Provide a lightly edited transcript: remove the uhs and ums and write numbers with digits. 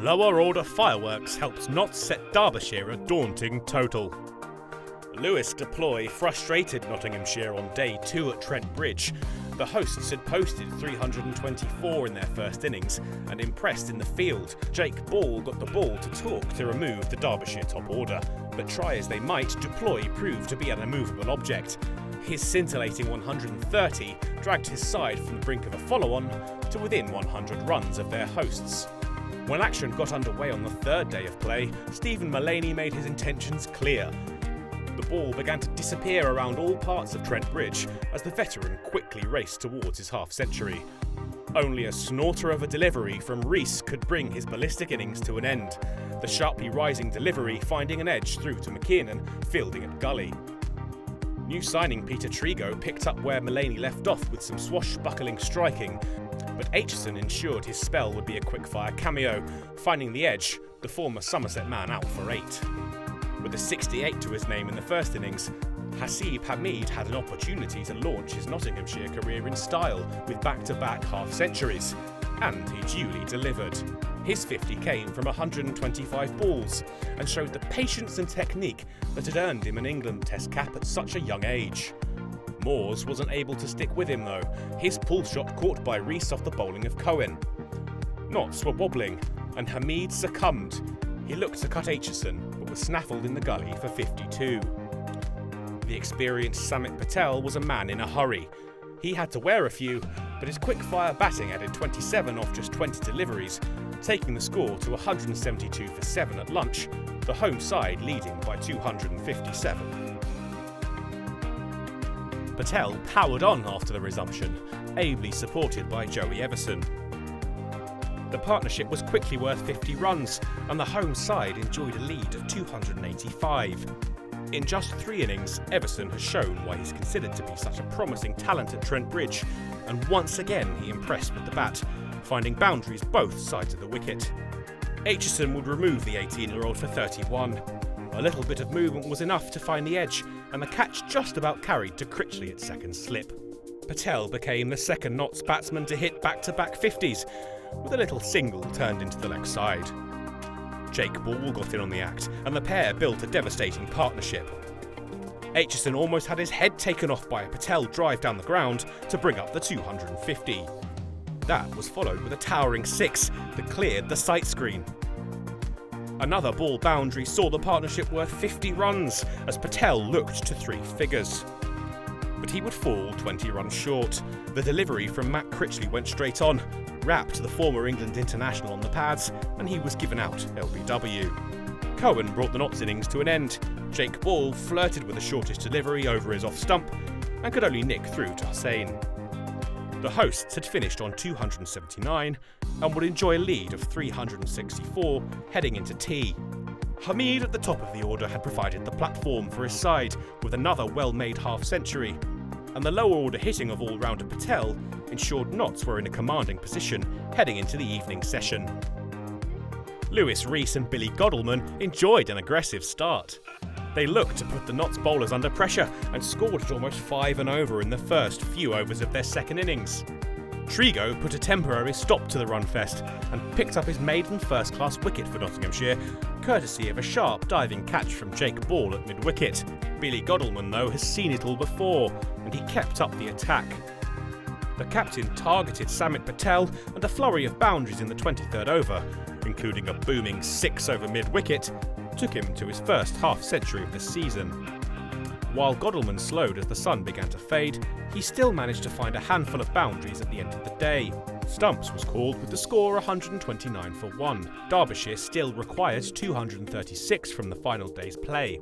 Lower order fireworks helped not set Derbyshire a daunting total. Lewis deploy frustrated Nottinghamshire on day 2 at Trent Bridge. The hosts had posted 324 in their first innings and impressed in the field. Jake Ball got the ball to talk to remove the Derbyshire top order, but try as they might, deploy proved to be an immovable object. His scintillating 130 dragged his side from the brink of a follow-on to within 100 runs of their hosts. When action got underway on the third day of play, Stephen Mullaney made his intentions clear. The ball began to disappear around all parts of Trent Bridge as the veteran quickly raced towards his half-century. Only a snorter of a delivery from Rees could bring his ballistic innings to an end, the sharply rising delivery finding an edge through to McKiernan, fielding at gully. New signing Peter Trigo picked up where Mullaney left off with some swashbuckling striking, but Aitchison ensured his spell would be a quick-fire cameo, finding the edge, the former Somerset man out for 8. With a 68 to his name in the first innings, Hasib Hamid had an opportunity to launch his Nottinghamshire career in style with back-to-back half-centuries, and he duly delivered. His 50 came from 125 balls and showed the patience and technique that had earned him an England Test cap at such a young age. Moores wasn't able to stick with him though, his pull shot caught by Rees off the bowling of Cohen. Knots were wobbling, and Hamid succumbed. He looked to cut Aitchison, but was snaffled in the gully for 52. The experienced Samit Patel was a man in a hurry. He had to wear a few, but his quick-fire batting added 27 off just 20 deliveries, taking the score to 172 for 7 at lunch, the home side leading by 257. Patel powered on after the resumption, ably supported by Joey Everson. The partnership was quickly worth 50 runs, and the home side enjoyed a lead of 285. In just 3 innings, Everson has shown why he's considered to be such a promising talent at Trent Bridge, and once again he impressed with the bat, finding boundaries both sides of the wicket. Aitchison would remove the 18-year-old for 31. A little bit of movement was enough to find the edge, and the catch just about carried to Critchley at second slip. Patel became the second Notts batsman to hit back-to-back 50s, with a little single turned into the leg side. Jake Ball got in on the act, and the pair built a devastating partnership. Aitchison almost had his head taken off by a Patel drive down the ground to bring up the 250. That was followed with a towering 6 that cleared the sight screen. Another ball boundary saw the partnership worth 50 runs as Patel looked to 3 figures. But he would fall 20 runs short. The delivery from Matt Critchley went straight on, rapped the former England international on the pads, and he was given out LBW. Cohen brought the Notts innings to an end. Jake Ball flirted with the shortest delivery over his off stump and could only nick through to Hussain. The hosts had finished on 279 and would enjoy a lead of 364 heading into tea. Hamid at the top of the order had provided the platform for his side with another well-made half-century, and the lower order hitting of all-rounder Patel ensured Notts were in a commanding position heading into the evening session. Lewis, Rees and Billy Godleman enjoyed an aggressive start. They looked to put the Notts bowlers under pressure and scored at almost 5 and over in the first few overs of their second innings. Trigo put a temporary stop to the run fest and picked up his maiden first-class wicket for Nottinghamshire, courtesy of a sharp diving catch from Jake Ball at mid-wicket. Billy Godleman, though, has seen it all before, and he kept up the attack. The captain targeted Samit Patel, and a flurry of boundaries in the 23rd over, including a booming 6 over mid-wicket, took him to his first half-century of the season. While Godleman slowed as the sun began to fade, he still managed to find a handful of boundaries at the end of the day. Stumps was called with the score 129 for 1. Derbyshire still required 236 from the final day's play.